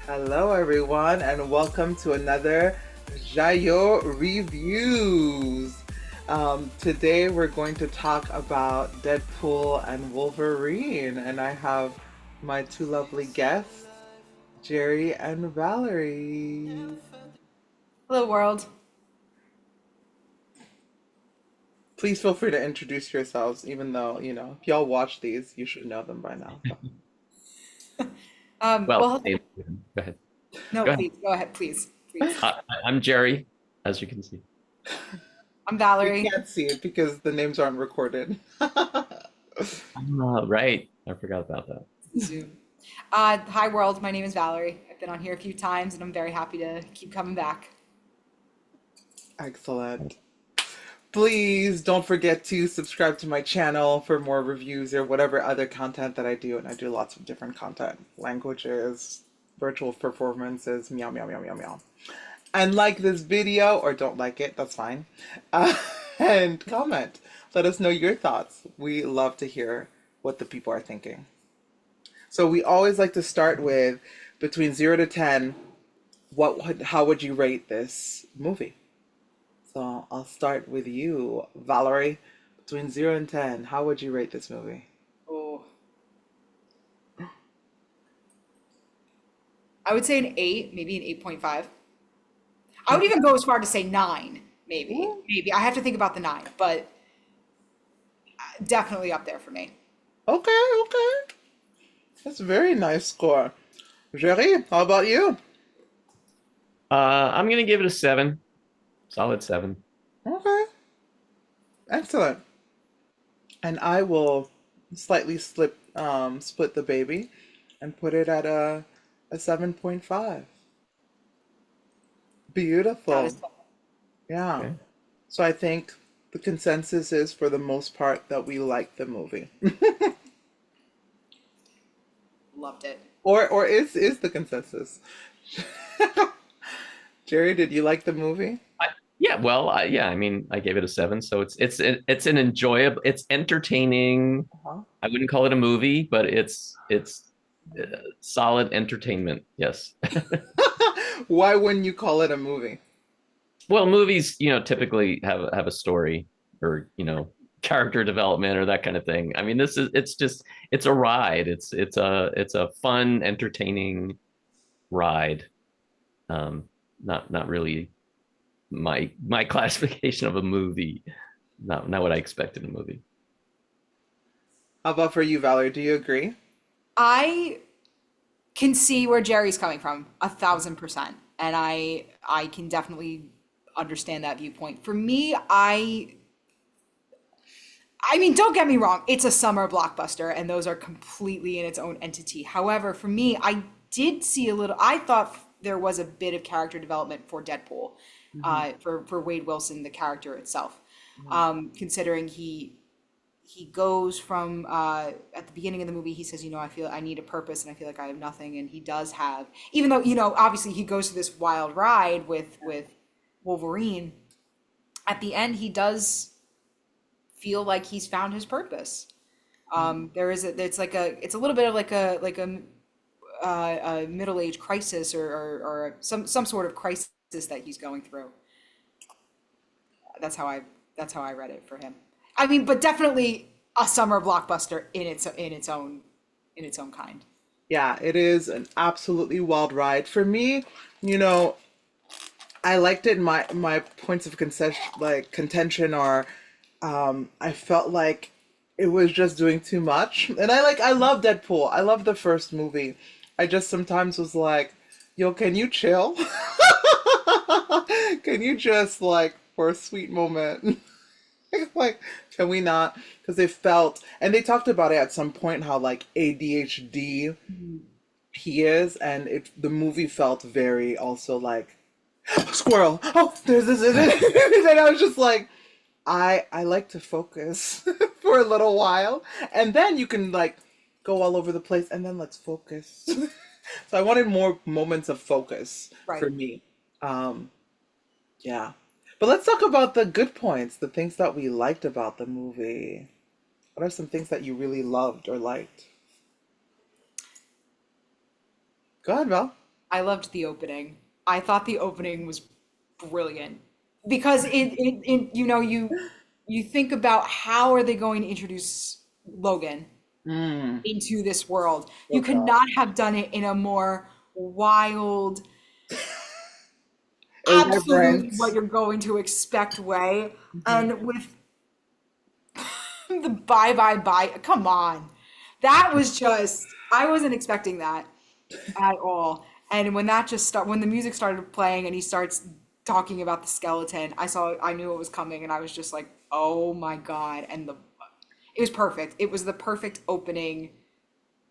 Hello, everyone, and welcome to another JaYo Reviews. Today, we're going to talk about Deadpool and Wolverine, and I have my two lovely guests, Jerry and Valerie. Hello, world. Please feel free to introduce yourselves, even though, if y'all watch these, you should know them by now. So. Well, Well, hey, go ahead. no, Go ahead. please go ahead, please, please. I'm Jerry, as you can see. I'm We Valerie. can't see it because the names aren't recorded. Right. I forgot about that. Zoom. Hi, world. My name is Valerie. I've been on here a few times, and I'm very happy to keep coming back. Excellent. Please don't forget to subscribe to my channel for more reviews or whatever other content that I do. And I do lots of different content, languages, virtual performances, meow, meow, meow, meow, meow. And like this video, or don't like it, that's fine. Uh, and comment. Let us know your thoughts. We love to hear what the people are thinking. So we always like to start with between 0 to 10, how would you rate this movie? So I'll start with you, Valerie. Between 0 and 10, how would you rate this movie? Oh, I would say an 8, maybe an 8.5. I would even go as far to say 9, maybe. Ooh, Maybe. I have to think about the 9, but definitely up there for me. okay, okay. That's a very nice score. Jerry, how about you? I'm gonna give it a 7, solid 7. Okay, excellent. And I will slightly split the baby and put it at a 7.5. That is Beautiful. Yeah. Okay. So I think the consensus is for the most part that we like the movie. loved it. Or is the consensus? Jerry, did you like the movie? I, yeah. Well, yeah. I mean, I gave it a 7, so it's an enjoyable. It's entertaining. Uh-huh. I wouldn't call it a movie, but it's solid entertainment. Yes. Why wouldn't you call it a movie? Well, movies, typically have a story or character development or that kind of thing. I mean, this is it's a ride. It's a fun, entertaining ride. Not really my classification of a movie. Not what I expect in a movie. How about for you, Valerie? Do you agree? I can see where Jerry's coming from 1,000%, and I can definitely understand that viewpoint. For me, I mean, don't get me wrong, it's a summer blockbuster, and those are completely in its own entity. However, for me, I did see a little. I thought there was a bit of character development for Deadpool, Hmm. for Wade Wilson, the character itself, Hmm. considering he goes from at the beginning of the movie he says, I feel I need a purpose and I feel like I have nothing, and he does have, even though obviously he goes to this wild ride with Wolverine. At the end he does feel like he's found his purpose. There is it's a little bit of a middle age crisis, or some sort of crisis that he's going through. That's how I read it for him. I mean, but definitely a summer blockbuster in its own kind. Yeah, it is an absolutely wild ride. For me, you know, I liked it. My points of concession, like contention, are I felt like it was just doing too much. And I love Deadpool. I love the first movie. I just sometimes was like, yo, can you chill? Can you just like for a sweet moment? Like, can we not? Because they felt, and they talked about it at some point how like ADHD he is, and the movie felt very also like squirrel. Oh, there's this, and I was just like, I like to focus for a little while, and then you can like go all over the place, and then let's focus. So I wanted more moments of focus Right. for me. Um, yeah. But let's talk about the good points, the things that we liked about the movie. What are some things that you really loved or liked? Go ahead, Val. I loved the opening. I thought the opening was brilliant because you think about how are they going to introduce Logan Mm. into this world. Oh You could God. not have done it in a more wild, absolutely Irreverent. what you're going to expect way. Mhm. And with the bye bye bye, come on. That was just, I wasn't expecting that at all. And when the music started playing and he starts talking about the skeleton, I knew it was coming and I was just like, oh my God. It was perfect. It was the perfect opening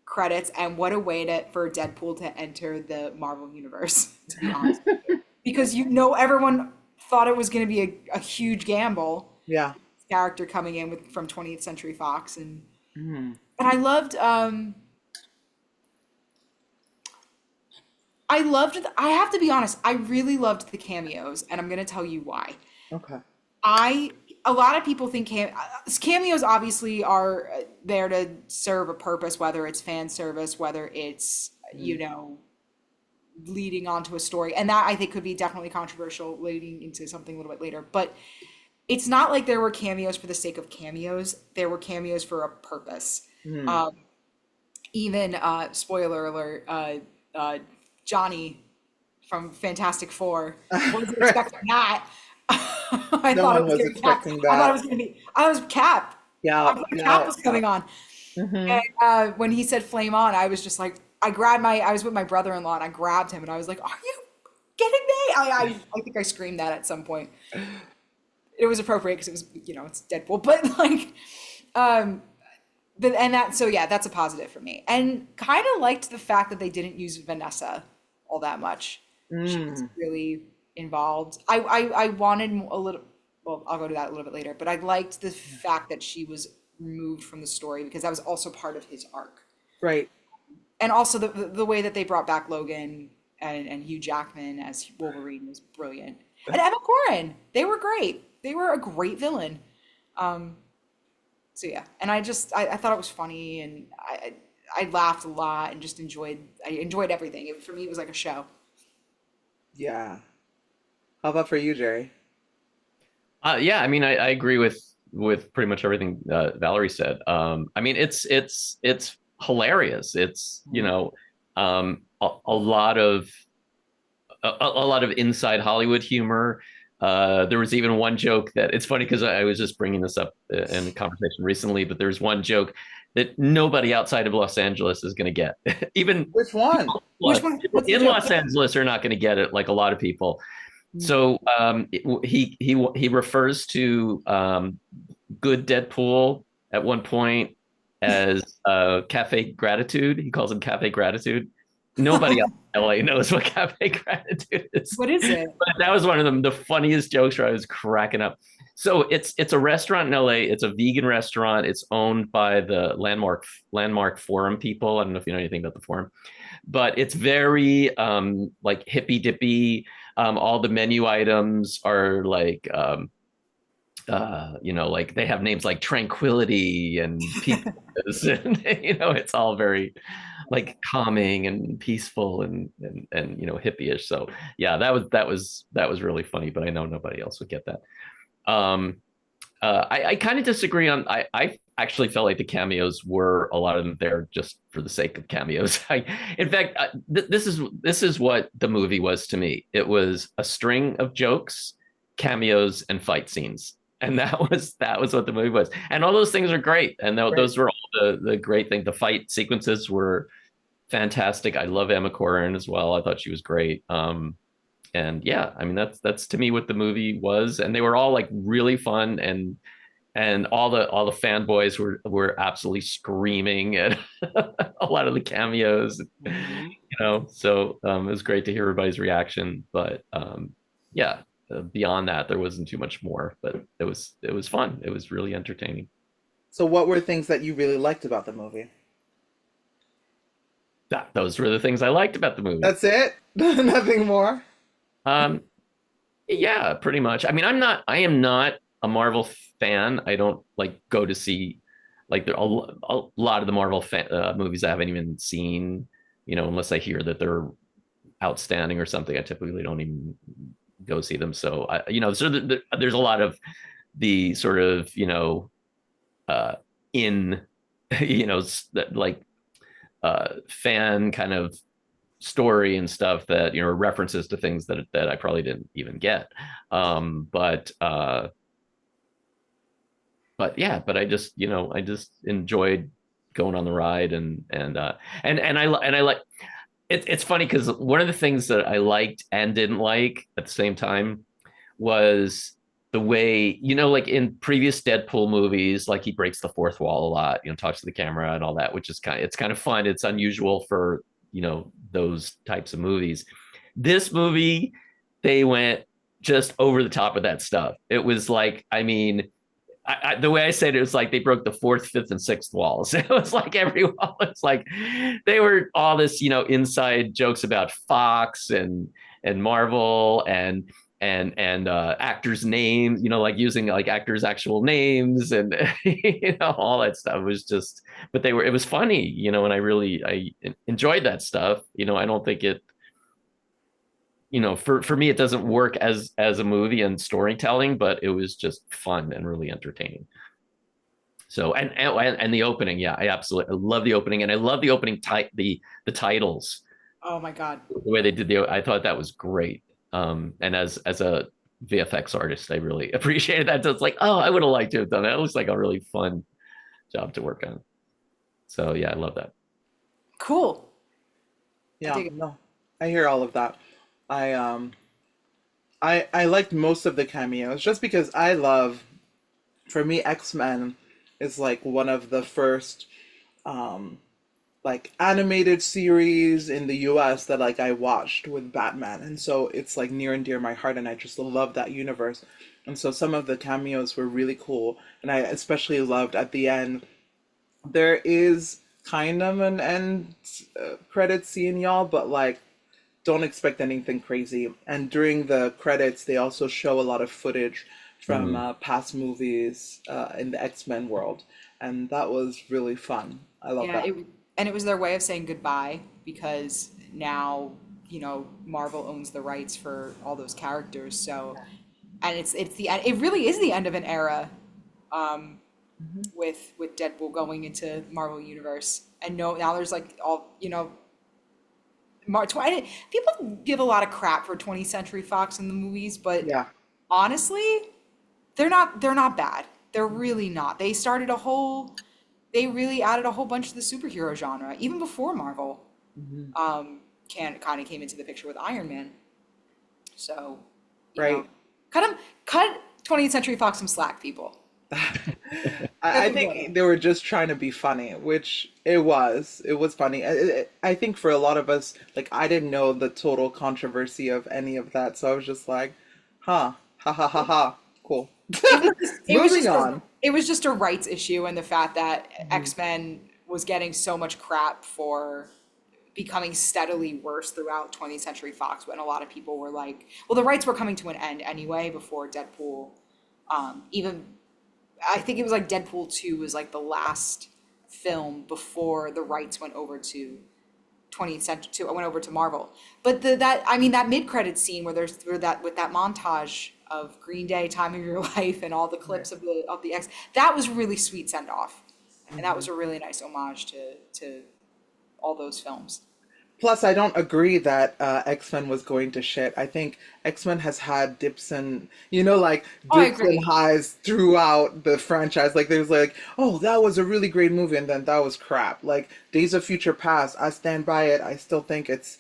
credits, and what a way for Deadpool to enter the Marvel universe, to be honest. Because everyone thought it was going to be a huge gamble, Yeah. character coming in from 20th Century Fox, Mm. and I have to be honest, I really loved the cameos, and I'm going to tell you why. Okay. I A lot of people think cameos obviously are there to serve a purpose, whether it's fan service, whether it's Mm. leading onto a story, and that I think could be definitely controversial leading into something a little bit later. But it's not like there were cameos for the sake of cameos. There were cameos for a purpose. Mm. Um, Even spoiler alert, Johnny from Fantastic Four wasn't expecting that. I No thought it one was was going to be Cap. expecting I thought it that. was going to be. I was Cap. I Yeah. thought Cap Yeah. was coming on. Hmm. And when he said "flame on," I was just like, I was with my brother-in-law, and I grabbed him, and I was like, "Are you kidding me?" I think I screamed that at some point. It was appropriate because it was, it's Deadpool, but like, um, and that, so yeah, that's a positive for me. And kind of liked the fact that they didn't use Vanessa all that much. She Mm. wasn't really involved. I wanted a little, well, I'll go to that a little bit later, but I liked the fact that she was removed from the story because that was also part of his arc. Right. And also the way that they brought back Logan and Hugh Jackman as Wolverine was brilliant. And Emma Corrin, they were great. They were a great villain. Um, so yeah, and I thought it was funny, and I laughed a lot and just I enjoyed everything. For me, it was like a show. Yeah. How about for you, Jerry? Yeah, I mean, I agree with pretty much everything Valerie said. I mean, it's hilarious. It's Mm. a lot of a lot of inside Hollywood humor. There was even one joke that it's funny because I was just bringing this up in a conversation recently, but there's one joke that nobody outside of Los Angeles is going to get. Even Which one? Which one? people What's the in joke? Los Angeles are not going to get it, like a lot of people. Mm. So he refers to good Deadpool at one point as Cafe Gratitude. He calls him Cafe Gratitude. Nobody else in LA knows what Cafe Gratitude is. What is it? But that was one of them, the funniest jokes where I was cracking up. So it's a restaurant in LA. It's a vegan restaurant. It's owned by the Landmark Forum people. I don't know if you know anything about the forum, but it's very like hippy dippy. All the menu items are like like they have names like Tranquility and Peace, and it's all very like calming and peaceful and hippie-ish. So yeah, that was really funny, but I know nobody else would get that. Um, I kind of disagree on. I actually felt like the cameos were a lot of them there just for the sake of cameos. In fact, this is what the movie was to me. It was a string of jokes, cameos, and fight scenes, and that was what the movie was. And all those things are great, and Right. those were all the great thing. The fight sequences were fantastic. I love Emma Corrin as well. I thought she was great. And yeah, I mean that's to me what the movie was, and they were all like really fun, and all the fanboys were absolutely screaming at a lot of the cameos, Hmm. so it was great to hear everybody's reaction. But yeah, beyond that there wasn't too much more, but it was fun. It was really entertaining. So, what were things that you really liked about the movie? Those were the things I liked about the movie. That's it? Nothing more? um Yeah, pretty much. I mean, I am not a Marvel fan. I don't like go to see like a lot of the Marvel movies I haven't even seen, unless I hear that they're outstanding or something, I typically don't even go see them. So so there's a lot of the sort of in like fan kind of story and stuff that references to things that I probably didn't even get. But yeah, but I just enjoyed going on the ride and I like it's funny because one of the things that I liked and didn't like at the same time was the way, like in previous Deadpool movies, like he breaks the fourth wall a lot, talks to the camera and all that, which is it's kind of fun. It's unusual for, those types of movies. This movie, they went just over the top of that stuff. It was like, I mean, the way I said it was like they broke the fourth, fifth, and sixth walls. It was like every wall. It's like they were all this, inside jokes about Fox and Marvel and actors' names, like using like actors' actual names and all that stuff. It was just, but it was funny, and I enjoyed that stuff. I don't think it, for me, it doesn't work as a movie and storytelling, but it was just fun and really entertaining. So and the opening, yeah, I love the opening, and I love the opening the titles. Oh my God. The way they did I thought that was great. And as a VFX artist, I really appreciated that. So it's like, oh, I would have liked to have done that. It looks like a really fun job to work on. So yeah, I love that. Cool. Yeah, no, I hear all of that. I I liked most of the cameos just because for me, X-Men is like one of the first like animated series in the US that like I watched with Batman. And so it's like near and dear my heart, and I just love that universe. And so some of the cameos were really cool, and I especially loved at the end there is kind of an end credit scene, y'all, but like don't expect anything crazy. And during the credits, they also show a lot of footage from Mhm. past movies in the X-Men world, and that was really fun. I love Yeah, that. and it was their way of saying goodbye because now, Marvel owns the rights for all those characters. So, and it really is the end of an era um, Mhm. with Deadpool going into Marvel Universe. And no, now there's like all, people give a lot of crap for 20th Century Fox in the movies, but Yeah. honestly, they're not bad. They're really not. They really added a whole bunch to the superhero genre even before Marvel Mhm. can kind of came into the picture with Iron Man. So, you know, Right. cut 20th Century Fox some slack, people. I That's what's going on. think they were just trying to be funny, which it was. It was funny. I think for a lot of us, like I didn't know the total controversy of any of that, so I was just like, "Huh, ha ha ha ha, cool." Moving on. It was just a rights issue, and the fact that Mhm. X-Men was getting so much crap for becoming steadily worse throughout 20th Century Fox, when a lot of people were like, well, the rights were coming to an end anyway before Deadpool. Even I think it was like Deadpool 2 was like the last film before the rights went over to 20th century to went over to Marvel. But that mid credit scene where that with that montage of Green Day, Time of Your Life, and all the Right. clips of the X, that was really sweet send off, and that Mhm. was a really nice homage to all those films. Plus, I don't agree that X-Men was going to shit. I think X-Men has had dips and, like Oh, I dips and agree. highs throughout the franchise. Like, there's like, oh, that was a really great movie, and then that was crap. Like, Days of Future Past, I stand by it. I still think if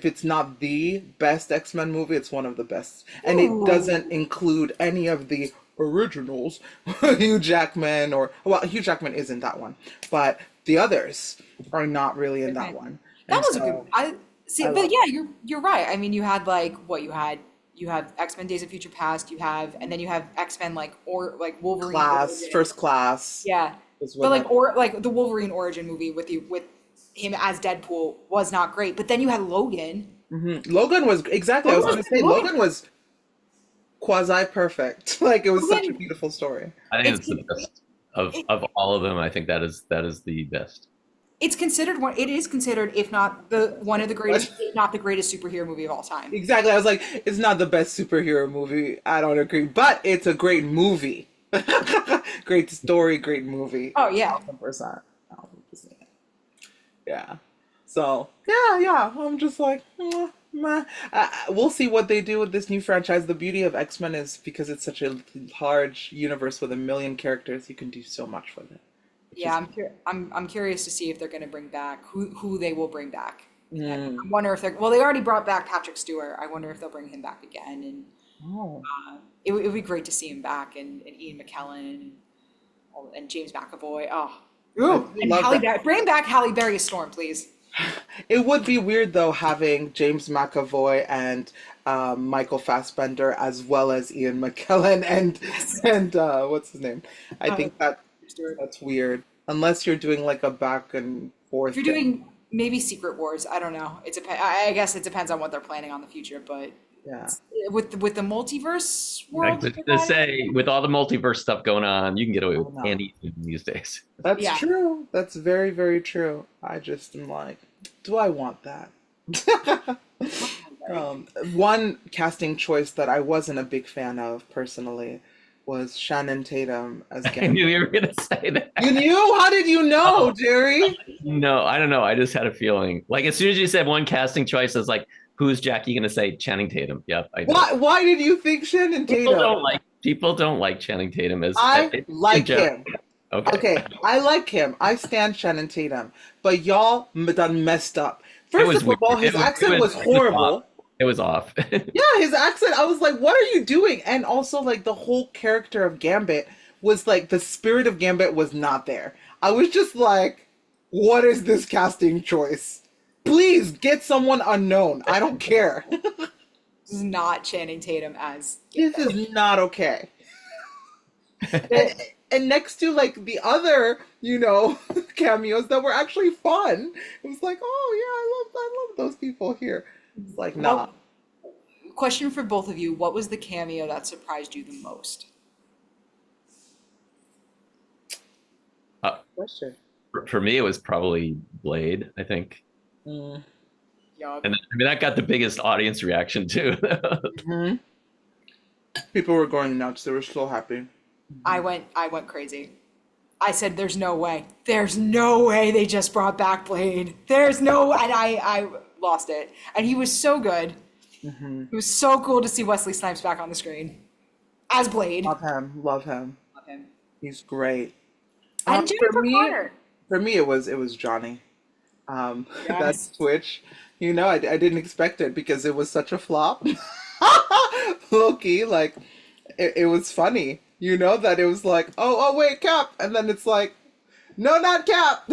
it's not the best X-Men movie, it's one of the best. And it doesn't Ooh. include any of the originals. Hugh Jackman, well, Hugh Jackman is in that one, but the others are not really in that Okay. one. That And was a good. so I see, I but love yeah, it. you're right. I mean, you had like what you have X-Men Days of Future Past, and then you have X-Men like Wolverine Class, Origin. first class Yeah. is But when that. like the Wolverine origin movie with him as Deadpool was not great. But then you had Logan. Logan was exactly. I was gonna say Logan was quasi perfect. Like it was such a Logan beautiful story. I think it's it's the best it, of all of them. I think that is the best. It's considered one. It is considered, if not the one of the greatest, if not the greatest superhero movie of all time. Exactly. I was like, it's not the best superhero movie. I don't agree, but it's a great movie. Great story, great movie. Oh yeah, 1,000%. 1,000%. Yeah. So yeah. I'm just like, meh. We'll see what they do with this new franchise. The beauty of X-Men is because it's such a large universe with a million characters, you can do so much with it. Which yeah. is, I'm curious to see if they're going to bring back who they will bring back. And mm, I wonder if they're well. They already brought back Patrick Stewart. I wonder if they'll bring him back again. And oh, it would be great to see him back, and Ian McKellen and James McAvoy. Oh, I ooh, and love Halle that. Berry. Bring back Halle Berry as Storm, please. It would be weird though having James McAvoy and Michael Fassbender as well as Ian McKellen and what's his name? I Uh, think that's weird. Unless you're doing like a back and if forth you're thing. doing maybe Secret Wars, I don't know. I guess it depends on what they're planning on the future, but Yeah. with the multiverse I world, was to say, with all the multiverse stuff going on, you can get away with Oh, no. anything these days. That's yeah. true. That's very, very true. I just am like, do I want that? One casting choice that I wasn't a big fan of personally was Shannon Tatum as I Gambit. knew you were going to say that. You knew? How did you know, Jerry? No, I don't know. I just had a feeling. Like as soon as you said one casting choice, I was like, "Who's Jackie going to say?" Channing Tatum. Yep, I know. Why did you think Shannon Tatum? People don't like Channing Tatum as I like him. Okay. Okay, I like him. I stand Shannon Tatum. But y'all done messed up. It First was of all, weird. his accent was horrible. It was off. Yeah, his accent, I was like, what are you doing? And also, like, the whole character of Gambit was like, the spirit of Gambit was not there. I was just like, what is this casting choice? Please get someone unknown. I don't care. This is not Channing Tatum as This is not okay. And next to, like, the other, cameos that were actually fun, it was like, oh, yeah, I love those people here. It's like, nah. Question for both of you: what was the cameo that surprised you the most? Question. For me, it was probably Blade, I think. Mm. Yeah. And I mean, that got the biggest audience reaction too. Mhm. People were going nuts. They were so happy. I went crazy. I said, "There's no way. There's no way they just brought back Blade. There's no." And I lost it. And he was so good. Mm-hmm. It was so cool to see Wesley Snipes back on the screen as Blade. Love him. Love him. Love him. He's great. And Jennifer Connelly. For me, it was Johnny. That Yes. switch. I didn't expect it because it was such a flop. Low-key, like it was funny. That it was like, oh wait, Cap, and then it's like, no, not Cap.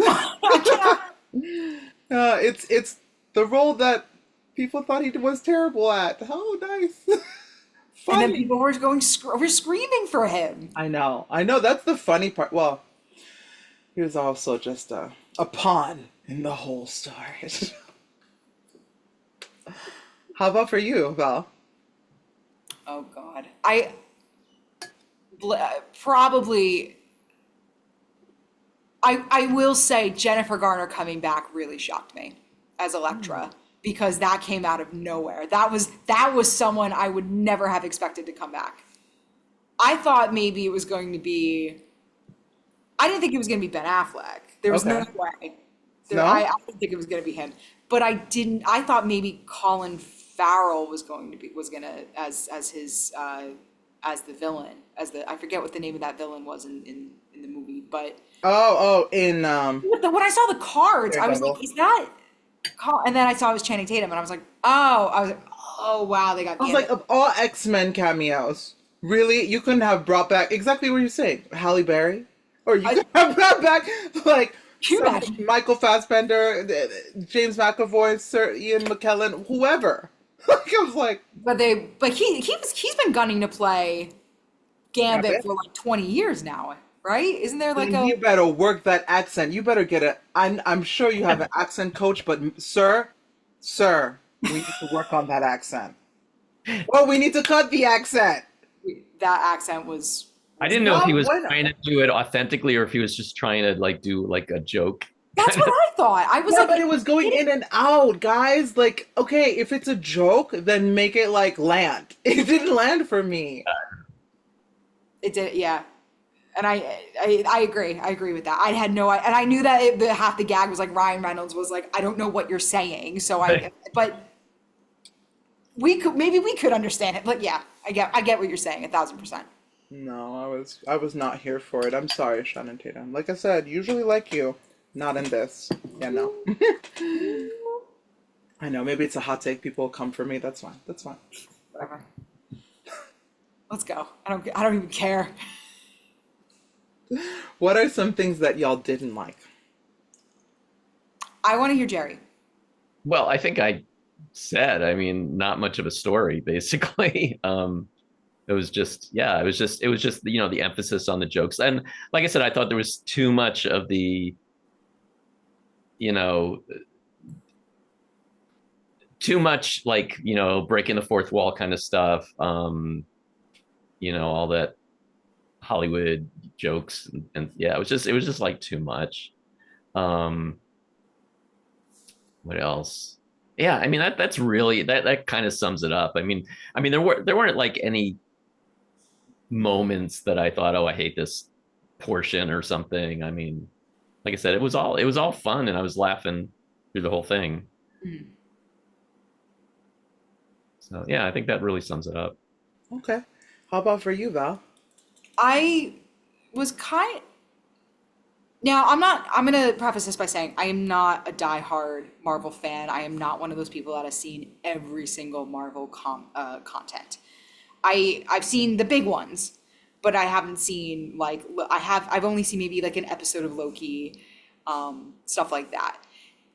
It's the role that people thought he was terrible at. Oh, nice. And then Funny. people were were screaming for him. I know. That's the funny part. Well, he was also just a pawn in the whole story. How about for you, Val? Oh God, probably. I will say Jennifer Garner coming back really shocked me as Elektra because that came out of nowhere. That was someone I would never have expected to come back. I thought maybe it was going to be. I didn't think it was going to be Ben Affleck. There was no Okay. way. No? I didn't think it was going to be him. But I didn't. I thought maybe Colin Farrell was going to as the villain, I forget what the name of that villain was in the movie, but In when I saw the cards, I was Daredevil. like, is that and then I saw it was Channing Tatum, and I was like, oh wow, they got I was like, of all X-Men cameos, really, you couldn't have brought back exactly what you're saying, Halle Berry, or you could have brought back like Can you imagine? Michael Fassbender, James McAvoy, Sir Ian McKellen, whoever. Like, I was like, but he's been gunning to play Gambit Gambit? for like 20 years now, right? Isn't there like you better work that accent. You better get a. I'm sure you have an accent coach, but sir, we need to work on that accent. Oh, we need to cut the accent. that accent was I didn't know if he was Bueno. trying to do it authentically or if he was just trying to like do like a joke. That's what I thought. I was Yeah, like, but it was going in and out, guys. Like, okay, if it's a joke, then make it like land. It didn't land for me. it did, yeah. And I agree. I agree with that. I had no, and I knew that the half the gag was like Ryan Reynolds was like, I don't know what you're saying. So but maybe we could understand it. But yeah, I get what you're saying 1,000%. No, I was not here for it. I'm sorry, Shannon Tatum. Like I said, usually like you, not in this. Yeah, no. I know, maybe it's a hot take. People will come for me. That's fine. That's fine. Whatever. Let's go. I don't even care. What are some things that y'all didn't like? I want to hear Jerry. Well, I think I said, I mean, not much of a story, basically. It was just, yeah, it was just, the emphasis on the jokes. And like I said, I thought there was too much of the, you know, too much like, breaking the fourth wall kind of stuff. All that Hollywood jokes and yeah, it was just like too much. Um, what else? Yeah, I mean that's really that kind of sums it up. I mean there weren't like any moments that I thought, oh, I hate this portion or something. I mean, like I said, it was all fun and I was laughing through the whole thing. Mhm. So yeah, I think that really sums it up. Okay. How about for you, Val? I was kind. Now, I'm going to preface this by saying I am not a diehard Marvel fan. I am not one of those people that has seen every single Marvel content. I've seen the big ones, but I haven't seen like I've only seen maybe like an episode of Loki, stuff like that.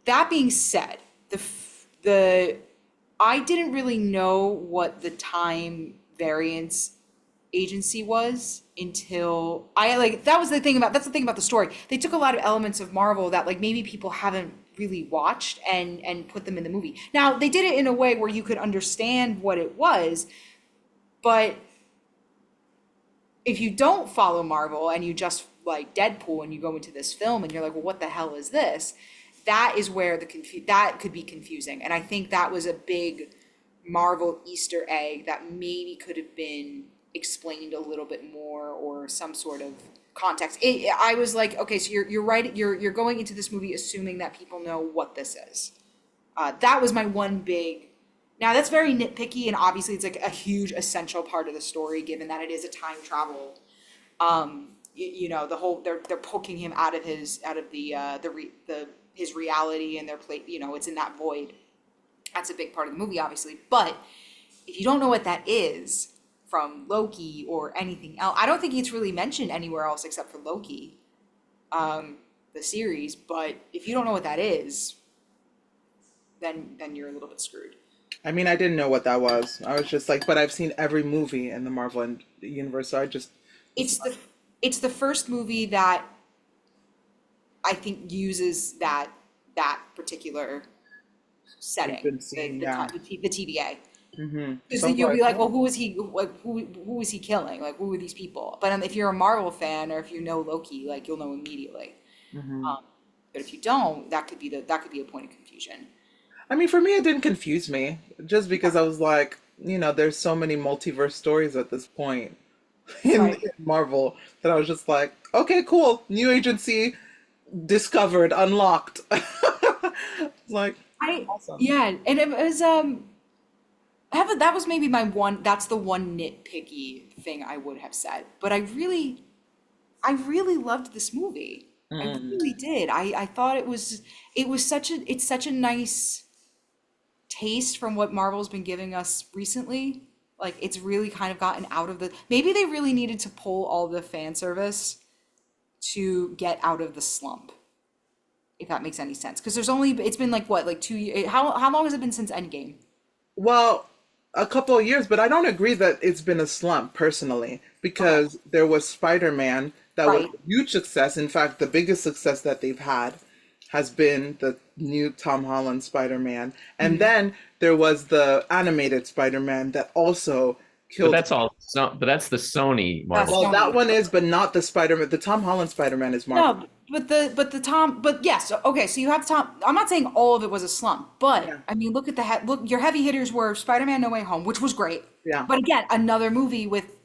That being said, the I didn't really know what the time variance agency was until I like that's the thing about the story. They took a lot of elements of Marvel that like maybe people haven't really watched and put them in the movie. Now, they did it in a way where you could understand what it was, but if you don't follow Marvel and you just like Deadpool and you go into this film and you're like, well, what the hell is this? That is where that could be confusing. And I think that was a big Marvel Easter egg that maybe could have been explained a little bit more or some sort of context. I was like, okay, so you're right. You're going into this movie assuming that people know what this is. That was my one big. Now that's very nitpicky, and obviously it's like a huge essential part of the story, given that it is a time travel. The whole they're poking him out of his his reality, and they're it's in that void. That's a big part of the movie, obviously. But if you don't know what that is from Loki or anything else, I don't think it's really mentioned anywhere else except for Loki, the series. But if you don't know what that is, then you're a little bit screwed. I mean, I didn't know what that was. I was just like, but I've seen every movie in the Marvel universe, so I just. It's the first movie that I think uses that particular setting, Been seeing, the TVA. Mm-hmm. Because then you'll be like, well, who is he? Like, who is he killing? Like, who are these people? But if you're a Marvel fan or if you know Loki, like you'll know immediately. Mm-hmm. But if you don't, that could be a point of confusion. I mean, for me, it didn't confuse me, just because I was like, there's so many multiverse stories at this point in Marvel that I was just like, okay, cool, new agency discovered, unlocked. Like, awesome. Yeah, and it was that was maybe my one. That's the one nitpicky thing I would have said. But I really loved this movie. I really did. I thought it's such a nice taste from what Marvel's been giving us recently. Like it's really kind of gotten out of maybe they really needed to pull all the fan service to get out of the slump, if that makes any sense. Because it's been like what, like 2 years? How long has it been since Endgame? Well, a couple of years, but I don't agree that it's been a slump personally, because there was Spider-Man that was a huge success. In fact, the biggest success that they've had has been the new Tom Holland Spider-Man. And then there was the animated Spider-Man that also killed. But that's all. But that's the Sony Marvel. Well, that one is, but not the Spider-Man. The Tom Holland Spider-Man is Marvel. No, but yes, okay, so you have Tom. I'm not saying all of it was a slump, but Yeah. I mean, look at look, your heavy hitters were Spider-Man No Way Home, which was great. Yeah. But again, another movie with,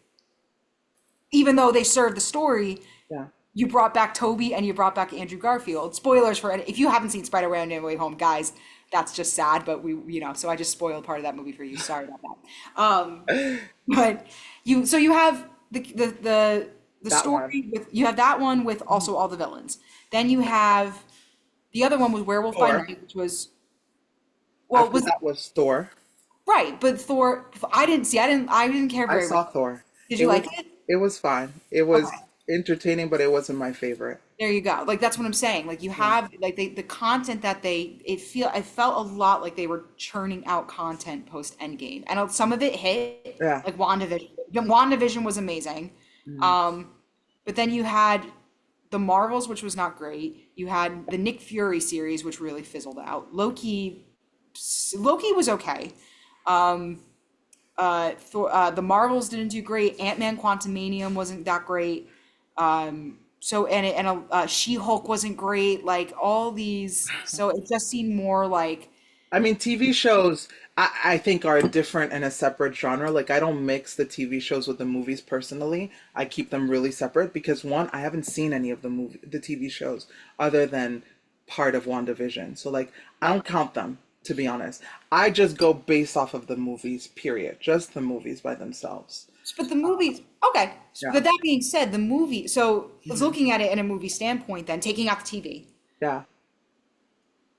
even though they served the story, Yeah. you brought back Toby and you brought back Andrew Garfield. Spoilers for if you haven't seen Spider-Man No Way Home, guys, that's just sad, but so I just spoiled part of that movie for you. Sorry about that. But you have the That one. story with, you have that one with also all the villains. Then you have the other one was Werewolf by Thor. Night, which was, well, After was that was Thor. right, but Thor, I didn't care I very much. saw Thor. Did It you like was it? it was fine. It Okay. was entertaining, but it wasn't my favorite. There you go. Like that's what I'm saying. Like you Yeah. have like the content that it felt a lot like they were churning out content post Endgame. And some of it hit, Yeah. like WandaVision. WandaVision was amazing. Mm. Um, but then you had the Marvels, which was not great. You had the Nick Fury series, which really fizzled out. Loki was okay. Um, the Marvels didn't do great. Ant-Man Quantumanium wasn't that great. So She-Hulk wasn't great. Like all these, so it just seemed more like I mean, TV shows, I think are different in a separate genre. Like, I don't mix the TV shows with the movies personally. I keep them really separate because one, I haven't seen any of the TV shows other than part of WandaVision. So, like, I don't count them, to be honest. I just go based off of the movies, period. Just the movies by themselves. but the movies, okay. Yeah. But that being said, the movie, so I was Hmm. looking at it in a movie standpoint, then taking out the TV. Yeah.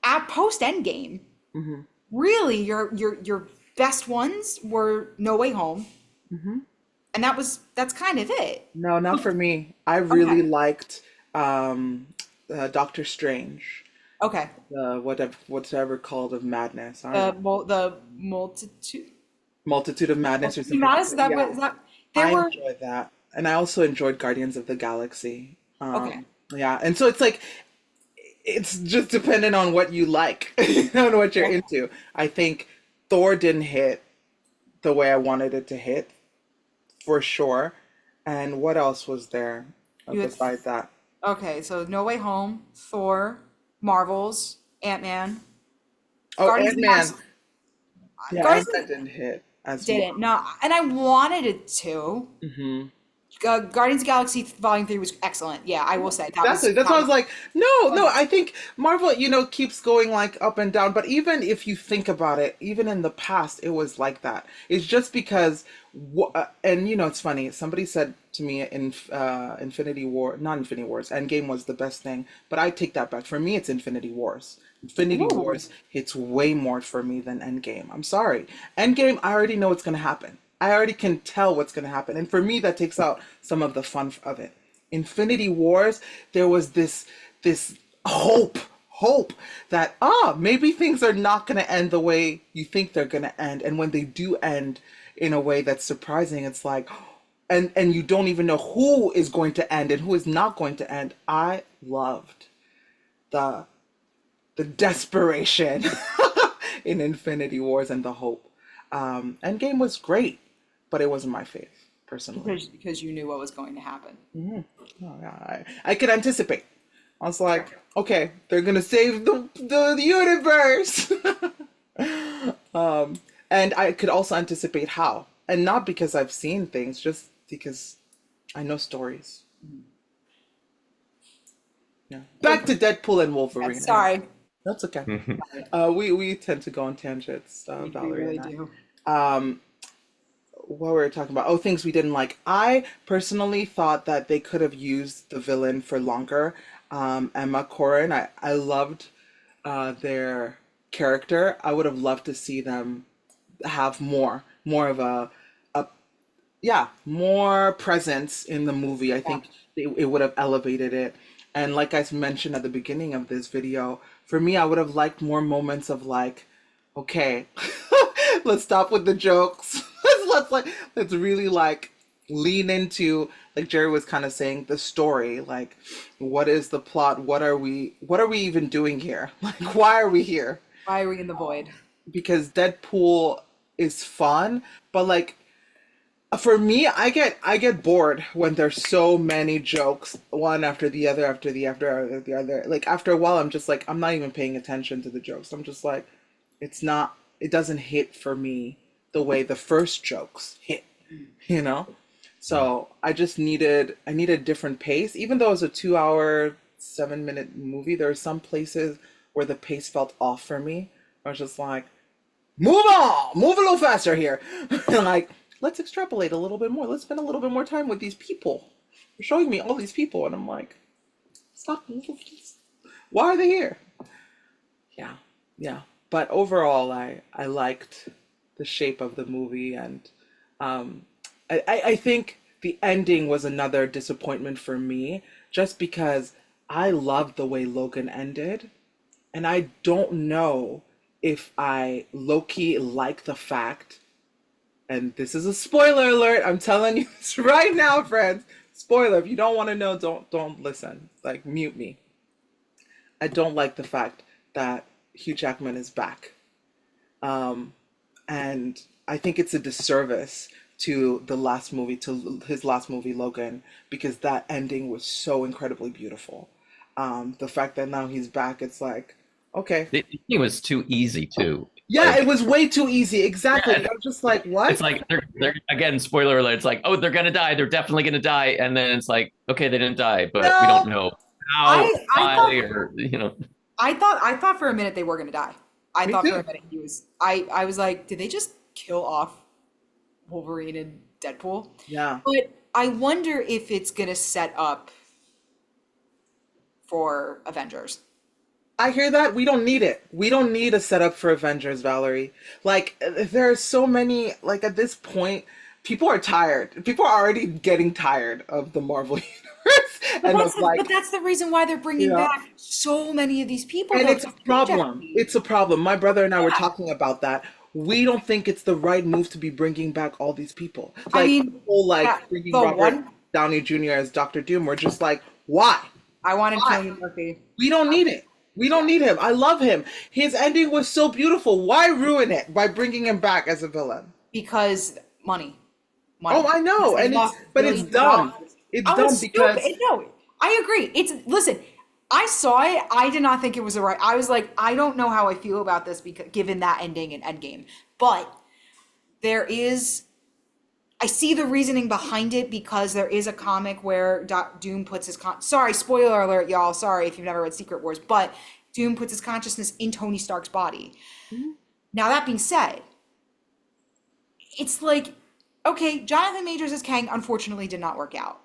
At post Endgame, Hmm. really your best ones were No Way Home, Hmm. and that's kind of it. No, not for me. I really Okay. liked um, Doctor Strange. Okay. The whatever called of madness. I don't know. The multitude. Multitude of Madness or something like Madness, that. that Yeah, was that there I were enjoyed that, and I also enjoyed Guardians of the Galaxy. okay. Yeah, and so it's like it's just dependent on what you like, on what you're into. I think Thor didn't hit the way I wanted it to hit for sure. And what else was there You had besides that? okay, so No Way Home, Thor, Marvels, Ant-Man, Oh, Guardians of Ant the Man. Galaxy. Yeah, Guardians Ant Man of didn't hit as the, much. didn't no, and I wanted it to. Hmm. Guardians of the Galaxy Volume 3 was excellent. Yeah, I will say Exactly. That's that why I was was like, no, no. I think Marvel, keeps going like up and down. But even if you think about it, even in the past, it was like that. It's just because, and it's funny. Somebody said to me in Infinity War, not Infinity Wars, Endgame was the best thing. But I take that back. For me, it's Infinity Wars. Infinity ooh, Wars hits way more for me than Endgame. I'm sorry. Endgame, I already know what's gonna happen. I already can tell what's gonna happen, and for me, that takes out some of the fun of it. Infinity Wars, there was this hope that maybe things are not going to end the way you think they're going to end, and when they do end in a way that's surprising, it's like, and you don't even know who is going to end and who is not going to end. I loved the the desperation in Infinity Wars and the hope. Endgame was great, but it wasn't my fave personally. because you knew what was going to happen. Oh, yeah, I could anticipate. I was like, okay, they're gonna save the universe. And I could also anticipate how. And not because I've seen things, just because I know stories. Yeah. Back to Deadpool and Yeah, Wolverine. sorry, That's okay. Mhm. We tend to go on tangents, we Valerie really and do. I. What were we talking about? Oh, things we didn't like. I personally thought that they could have used the villain for longer. Emma Corrin, I loved their character. I would have loved to see them have more of a yeah, more presence in the movie. I Yeah. think it would have elevated it. And like I mentioned at the beginning of this video, for me, I would have liked more moments of like, okay, let's stop with the jokes. Let's really like lean into, like Jerry was kind of saying, the story. Like, what is the plot? What are we even doing here? Like, why are we here? Why are we in the void? Because Deadpool is fun, but like For me, I get bored when there's so many jokes, one after the other, after the other. Like after a while, I'm just like, I'm not even paying attention to the jokes. I'm just like, it doesn't hit for me the way the first jokes hit, you know? So I needed a different pace. Even though it was a 2 hour, 7 minute movie, there are some places where the pace felt off for me. I was just like, move on, move a little faster here. And like, let's extrapolate a little bit more. Let's spend a little bit more time with these people. You're showing me all these people, and I'm like, stop. Why are they here? Yeah, yeah. But overall, I liked the shape of the movie, and um, I think the ending was another disappointment for me, just because I loved the way Logan ended. And I don't know if I low key like the fact, and this is a spoiler alert. I'm telling you this right now, friends. Spoiler. If you don't want to know, don't listen. Like mute me. I don't like the fact that Hugh Jackman is back. Um, and I think it's a disservice to his last movie, Logan, because that ending was so incredibly beautiful. The fact that now he's back, it's like, okay, It was too easy too. yeah, it Like, was way too easy. Exactly. yeah, I'm just like, it's what? like they're again, spoiler alert. It's like, oh, they're gonna die. They're definitely gonna die, and then it's like, okay, they didn't die, but we don't No, know how, I why, thought or I thought for a minute they were gonna die. I me thought for too. a minute I was like, did they just kill off Wolverine and Deadpool? Yeah, But I wonder if it's gonna set up for Avengers. I hear that. We don't need it. We don't need a setup for Avengers, Valerie. Like, there are so many, like, at this point, people are tired. People are already getting tired of the Marvel universe and of, But like, that's the reason why they're you bringing know, back so many of these people and though, it's a to Jack. problem. It's a problem. My brother and I were Yeah. talking about that. We don't think it's the right move to be bringing back all these people. I Like, the mean, whole, yeah, like, bringing the Robert one Downey Jr. as Doctor Doom, we're just like, why? I wanted Why? Cillian Murphy. We don't need it. We don't Yeah. need him. I love him. His ending was so beautiful. Why ruin it by bringing him back as a villain? Because money. Oh, Money. I Because know, they and lost but it's billions of dumb. dollars. It's Oh, dumb it's stupid. because No, I agree. Listen, I saw it. I did not think it was the right. I was like, I don't know how I feel about this because given that ending in Endgame. But there is I see the reasoning behind it because there is a comic where Doom puts sorry, spoiler alert, y'all. Sorry if you've never read Secret Wars, but Doom puts his consciousness in Tony Stark's body. Now that being said, it's like, okay, Jonathan Majors as Kang unfortunately did not work out.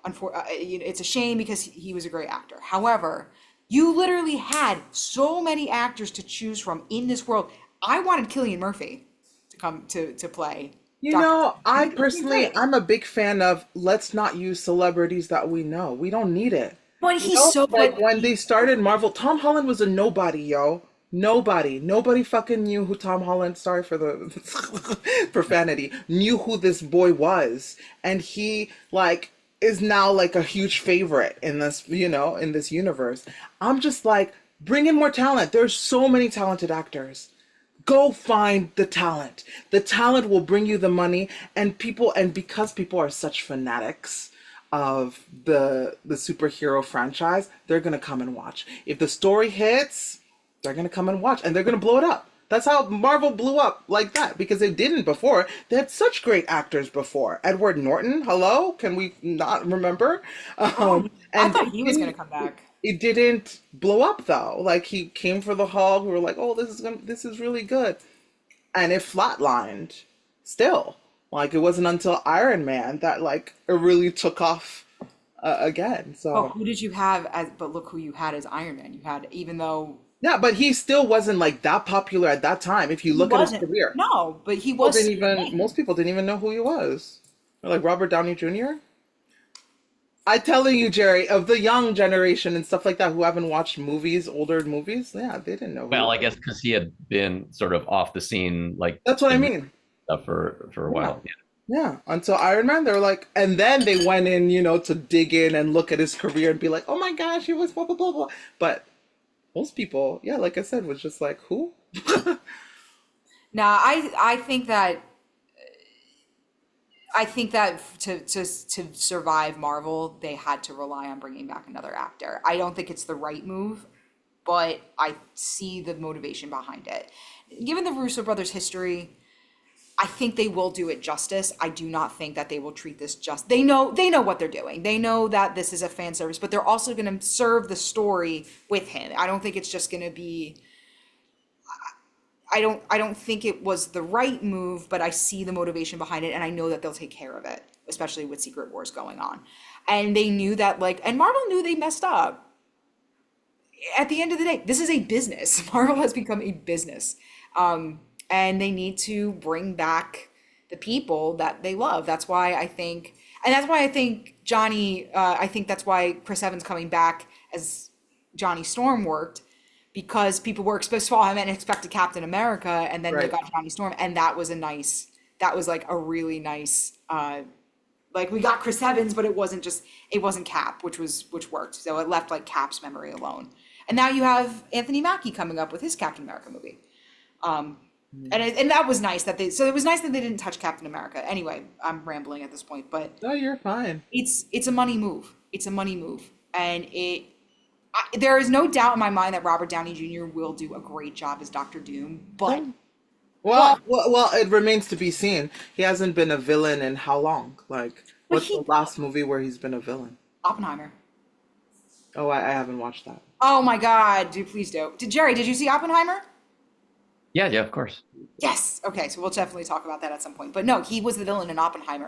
It's a shame because he was a great actor. However, you literally had so many actors to choose from in this world. I wanted Cillian Murphy to come to play you Doctor. know, I I think it would be personally great. I'm a big fan of let's not use celebrities that we know. We don't need it. But You he's know, so like but when they started Marvel, Tom Holland was a nobody, yo. Nobody. Nobody fucking knew who Tom Holland, sorry for the profanity, knew who this boy was. And he like is now like a huge favorite in this, in this universe. I'm just like, bring in more talent. There's so many talented actors. Go find the talent. The talent will bring you the money, and because people are such fanatics of the superhero franchise, they're gonna come and watch. If the story hits, they're gonna come and watch, and they're gonna blow it up. That's how Marvel blew up like that, because they didn't before. They had such great actors before. Edward Norton, hello, can we not remember? I And thought he was gonna come back. it didn't blow up though. Like he came for the Hulk. We were like, oh, this is really good, and it flatlined. Still, like it wasn't until Iron Man that like it really took off again. But So who did you have but look who you had as Iron Man. You had even though yeah, but he still wasn't like that popular at that time. If you he look at his wasn't. career, No, but he was still a name. most people didn't even know who he was. Like Robert Downey Jr. I telling you, Jerry, of the young generation and stuff like that who haven't watched movies, older movies, yeah, they didn't know who he well, I was. guess because he had been sort of off the scene, like That's what I in mean. stuff for a Yeah. while. Yeah. Yeah, until Iron Man, they were like, and then they went in, to dig in and look at his career and be like, oh my gosh, he was blah, blah, blah, blah. But most people, yeah, like I said, was just like, who? Now I think that I think that to survive Marvel, they had to rely on bringing back another actor. I don't think it's the right move, but I see the motivation behind it. Given the Russo brothers' history, I think they will do it justice. I do not think that they will treat this just. They know what they're doing. They know that this is a fan service, but they're also going to serve the story with him. I don't think it's just going to be. I don't think it was the right move, but I see the motivation behind it, and I know that they'll take care of it, especially with Secret Wars going on. And they knew that, like, and Marvel knew they messed up. At the end of the day, this is a business. Marvel has become a business. And they need to bring back the people that they love. That's why I think, and that's why I think I think that's why Chris Evans coming back as Johnny Storm worked, because people were supposed to follow him and expected Captain America, and then they Right. got Johnny Storm, and that was like a really nice, like, we got Chris Evans, but it wasn't Cap, which worked. So it left like Cap's memory alone. And now you have Anthony Mackie coming up with his Captain America movie. And that was nice so it was nice that they didn't touch Captain America. Anyway, I'm rambling at this point, but No, you're fine. it's a money move. It's a money move. And there is no doubt in my mind that Robert Downey Jr. will do a great job as Doctor Doom, but Well, it remains to be seen. He hasn't been a villain in how long? Like, what's the last movie where he's been a villain? Oppenheimer. Oh, I haven't watched that. Oh my God, please do. Jerry, did you see Oppenheimer? Yeah, of course. Yes. Okay, so we'll definitely talk about that at some point. But no, he was the villain in Oppenheimer,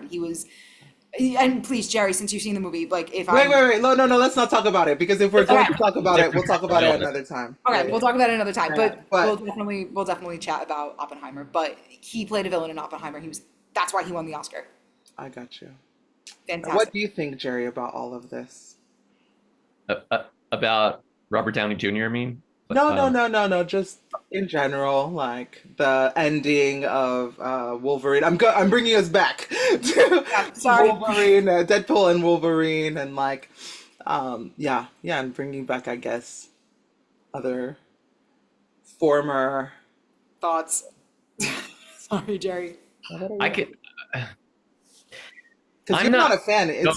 and please, Jerry, since you've seen the movie, like, if Wait. No, let's not talk about it, because if we're going to talk about it, we'll talk about it another time. Okay, we'll talk about it another time. Yeah, But but we'll definitely chat about Oppenheimer. But he played a villain in Oppenheimer. That's why he won the Oscar. I got you. Fantastic. What do you think, Jerry, about all of this? About Robert Downey Jr., I mean? No. Just in general, like the ending of Wolverine. I'm bringing us back to Sorry. Wolverine, Deadpool, and Wolverine, and like, and bringing back, I guess, other former. Thoughts? Sorry, Jerry. I could. Because I'm you're not not. a fan. No,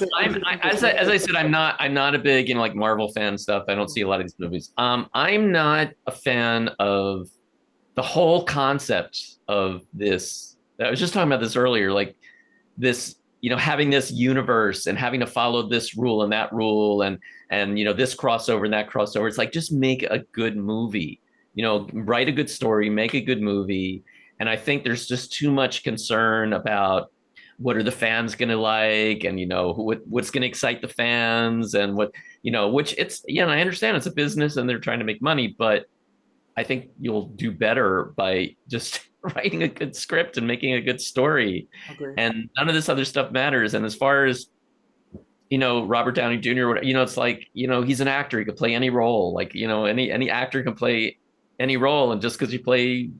as I said, I'm not a big like Marvel fan stuff. I don't see a lot of these movies. I'm not a fan of the whole concept of this. I was just talking about this earlier, like this, having this universe and having to follow this rule and that rule and this crossover and that crossover. It's like, just make a good movie. Write a good story, make a good movie. And I think there's just too much concern about what are the fans going to like, and what's going to excite the fans, and which it's, I understand it's a business and they're trying to make money, but I think you'll do better by just writing a good script and making a good story. Agree. And none of this other stuff matters. And as far as Robert Downey Jr., it's like, he's an actor, he could play any role, like, any actor can play any role, and just because you play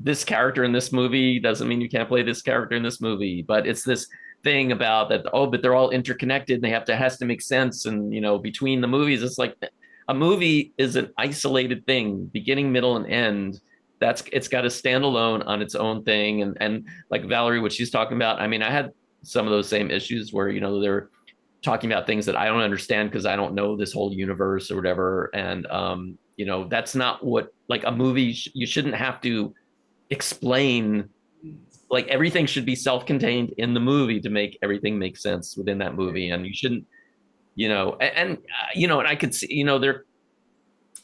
this character in this movie doesn't mean you can't play this character in this movie. But it's this thing about that, but they're all interconnected and has to make sense, and between the movies. It's like a movie is an isolated thing, beginning, middle, and end. It's got to stand alone on its own thing. And like Valerie, what she's talking about, I mean, I had some of those same issues where they're talking about things that I don't understand because I don't know this whole universe or whatever. And that's not what, like, a movie you shouldn't have to explain. Like, everything should be self-contained in the movie to make everything make sense within that movie. And you shouldn't, and I could see,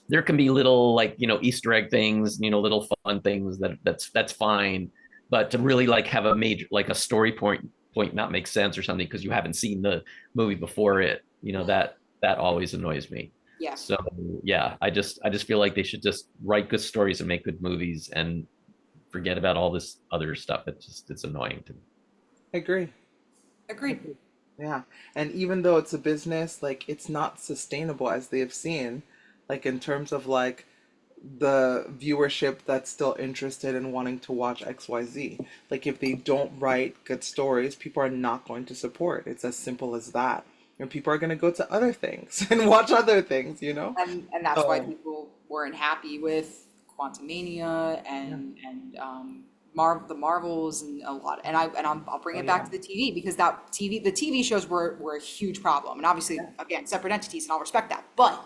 there can be little, like, Easter egg things, little fun things that's fine. But to really, like, have a major, like, a story point not make sense or something because you haven't seen the movie before it, that always annoys me. Yeah. So yeah, I just feel like they should just write good stories and make good movies and forget about all this other stuff. It's annoying to me. I agree. Agreed. Yeah. And even though it's a business, like, it's not sustainable, as they have seen, like, in terms of, like, the viewership that's still interested in wanting to watch XYZ. Like, if they don't write good stories, people are not going to support. It's as simple as that. And people are going to go to other things and watch other things, And that's why people weren't happy with Quantumania and The Marvels and a lot, and I'll bring Oh, it back yeah. to the TV because the TV shows were a huge problem, and obviously again separate entities, and I'll respect that, but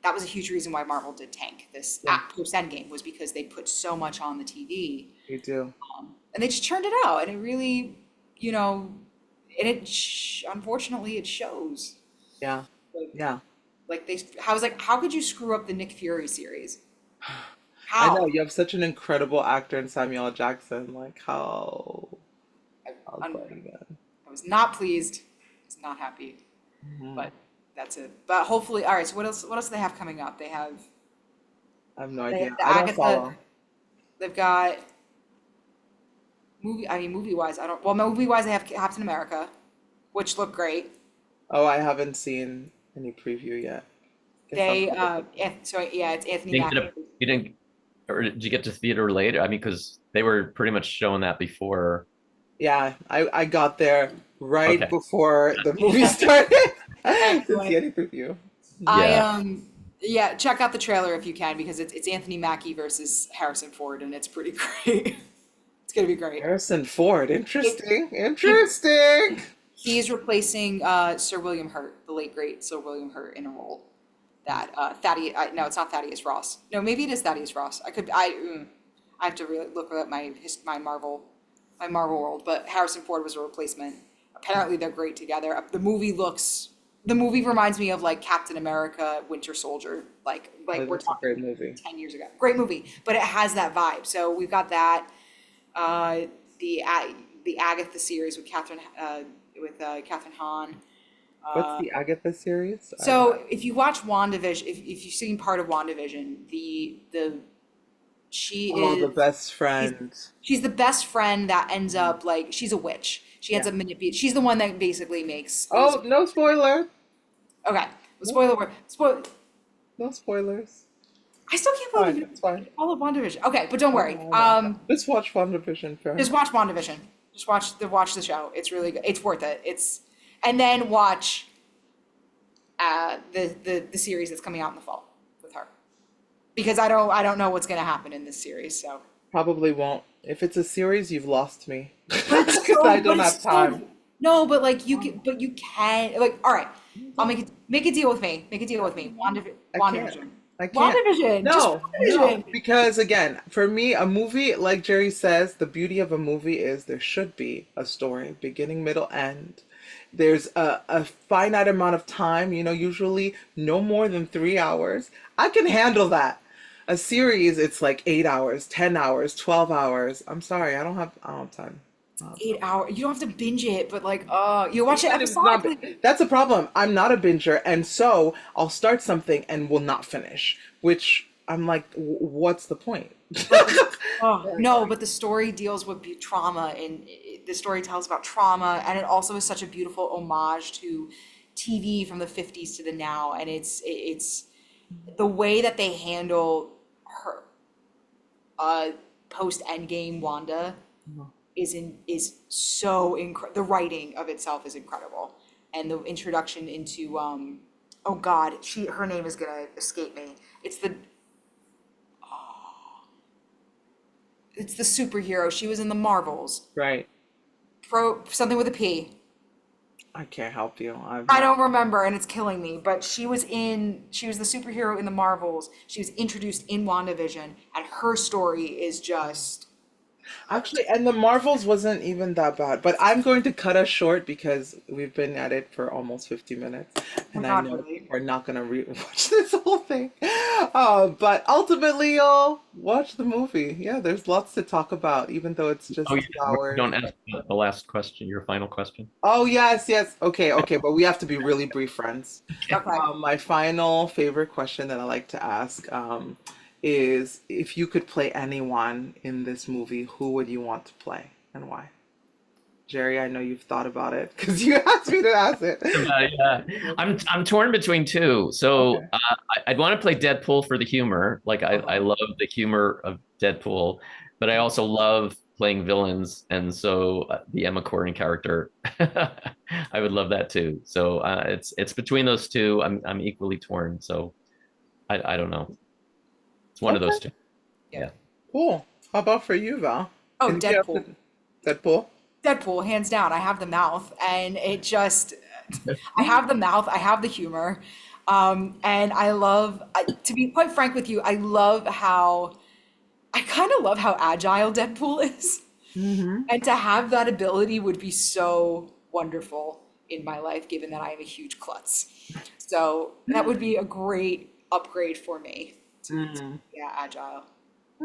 that was a huge reason why Marvel did tank this Yeah, at post Endgame was because they put so much on the TV, you do. and they just churned it out, and it really, you know, and unfortunately it shows. Yeah. Like, Yeah. I was like, how could you screw up the Nick Fury series? I know How? you have such an incredible actor in Samuel L. Jackson. Like I, how's I'm- that even? I was not pleased. I was not happy. Mhm. But that's it. But hopefully, all right. So what else? What else do they have coming up? I have no They idea. have the I don't Agatha. follow. They've got movie. I mean, movie wise, I don't. Well, movie wise, they have Captain America, which looked great. Oh, I haven't seen any preview yet. Guess I'll They have to look. so yeah, it's Anthony You Mackie. didn't, you didn't, or did you get to theater later? I mean, because they were pretty much showing that before. Yeah, I got there right Okay. before the movie started. Didn't see Excellent. any preview. I Yeah. yeah, check out the trailer if you can because it's Anthony Mackie versus Harrison Ford and it's pretty great. It's gonna be great. Harrison Ford. It, Interesting. he, Interesting. he is replacing Sir William Hurt, the late great Sir William Hurt, in a role that Thaddeus. No, it's not Thaddeus Ross. No, maybe it is Thaddeus Ross. I have to really look at my Marvel world. But Harrison Ford was a replacement. Apparently, they're great together. The movie reminds me of like Captain America, Winter Soldier. Like Oh, we're that's a great talking movie. 10 years ago. Great movie, but it has that vibe. So we've got that. Uh, the Agatha series with Catherine Hahn. What's the Agatha series? So if you watch WandaVision, if you've seen part of WandaVision, the she Oh, the is best she's, friend. she's the best friend that ends up like she's a witch. She ends Yeah. up manipulate. She's the one that basically makes Oh, no spoiler. okay. No, Spoiler word. no spoilers. I still can't believe Fine, you it's fine. all of WandaVision. Okay, but don't I worry. know, I know. Just watch WandaVision, fair. Just watch WandaVision. Just watch the show. It's really good. It's worth it. And then watch the series that's coming out in the fall with her. Because I don't know what's gonna happen in this series, so Probably won't. If it's a series, you've lost me. but it's Because I don't but have it's time. no, but you can like all right. I'll make a deal with me. Make a deal with me. I can't. WandaVision. I can't. WandaVision. Just No, no. WandaVision. Because again, for me, a movie, like Jerry says, the beauty of a movie is there should be a story, beginning, middle, end. There's a finite amount of time, usually no more than 3 hours. I can handle that. A series, it's like 8 hours, 10 hours, 12 hours. I'm sorry, I don't have time. I don't have time. 8 hour. You don't have to binge it, but like you watch it Even if it's not, episodically. that's a problem. I'm not a binger, and so I'll start something and will not finish, which I'm like, what's the point? But no, but the story deals with trauma and the story tells about trauma and it also is such a beautiful homage to TV from the 50s to the now and it's the way that they handle her post Endgame Wanda is so incredible. The writing of itself is incredible and the introduction into oh God, her name is gonna escape me. It's the superhero. She was in the Marvels. Right. Something with a P. I can't help you. I don't remember and it's killing me, but she was the superhero in the Marvels. She was introduced in WandaVision and her story is just Actually, and the Marvels wasn't even that bad. But I'm going to cut us short because we've been at it for almost 50 minutes. oh my And I God, know really. people are not going to watch this whole thing. But ultimately, y'all, watch the movie. Yeah, there's lots to talk about, even though it's just Oh, yeah. 2 hours. Don't ask the last question, your final question. Oh, yes, yes. Okay, okay. But we have to be really brief, friends. Okay. My final favorite question that I like to ask is if you could play anyone in this movie, who would you want to play and why? Jerry, I know you've thought about it because you asked me to ask it. Yeah, I'm torn between two. So Okay. I'd want to play Deadpool for the humor. Like I Uh-huh. love the humor of Deadpool, but I also love playing villains, and so the Emma Corrin character, I would love that too. So it's between those two. I'm equally torn. So I don't know. It's one of Okay, those two. Yeah. Yeah. cool. How about for you, Val? Oh, And yeah, Deadpool. Deadpool. Deadpool, hands down. I have the mouth, and it just, I have the mouth, I have the humor. And to be quite frank with you, I kind of love how agile Deadpool is. Mm-hmm. And to have that ability would be so wonderful in my life, given that I am a huge klutz. So that would be a great upgrade for me. Mm. Yeah, agile.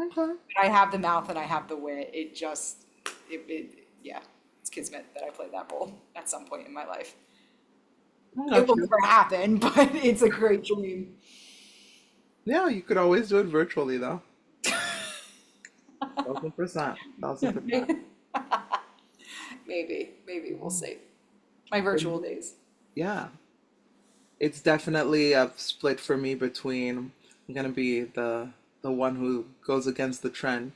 Okay. I have the mouth and I have the wit. Yeah, it's kismet that I played that role at some point in my life. I It got will you. never happen, but it's a great dream. Yeah, you could always do it virtually though. 1,000%. 1,000%. Maybe we'll see. My virtual days. Yeah. It's definitely a split for me between I'm gonna be the one who goes against the trend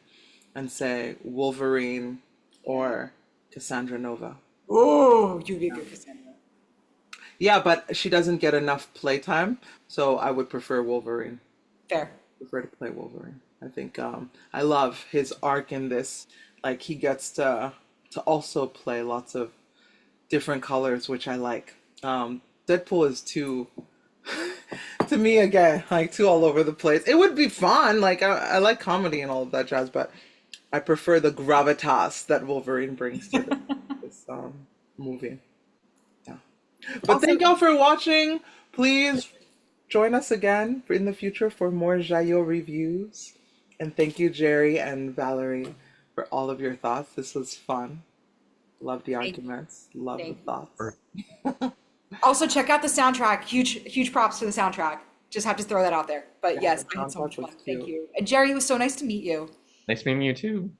and say Wolverine or Cassandra Nova. Oh, you'd be a good Cassandra. Yeah, but she doesn't get enough playtime, so I would prefer Wolverine. Fair. Prefer to play Wolverine. I think I love his arc in this. Like he gets to also play lots of different colors, which I like. Deadpool is too to me again, like too all over the place. It would be fun. Like I like comedy and all of that jazz, but I prefer the gravitas that Wolverine brings to this movie. Yeah. But Also, thank y'all for watching. Please join us again in the future for more JaYo reviews. And thank you, Jerry and Valerie, for all of your thoughts. This was fun. Love the thank you. arguments. Love the Thank you. thoughts. Also, check out the soundtrack. Huge props to the soundtrack. Just have to throw that out there. But Yeah, yes, the I had so much soundtrack was fun. Thank cute. you. And Jerry, it was so nice to meet you. Nice meeting you too.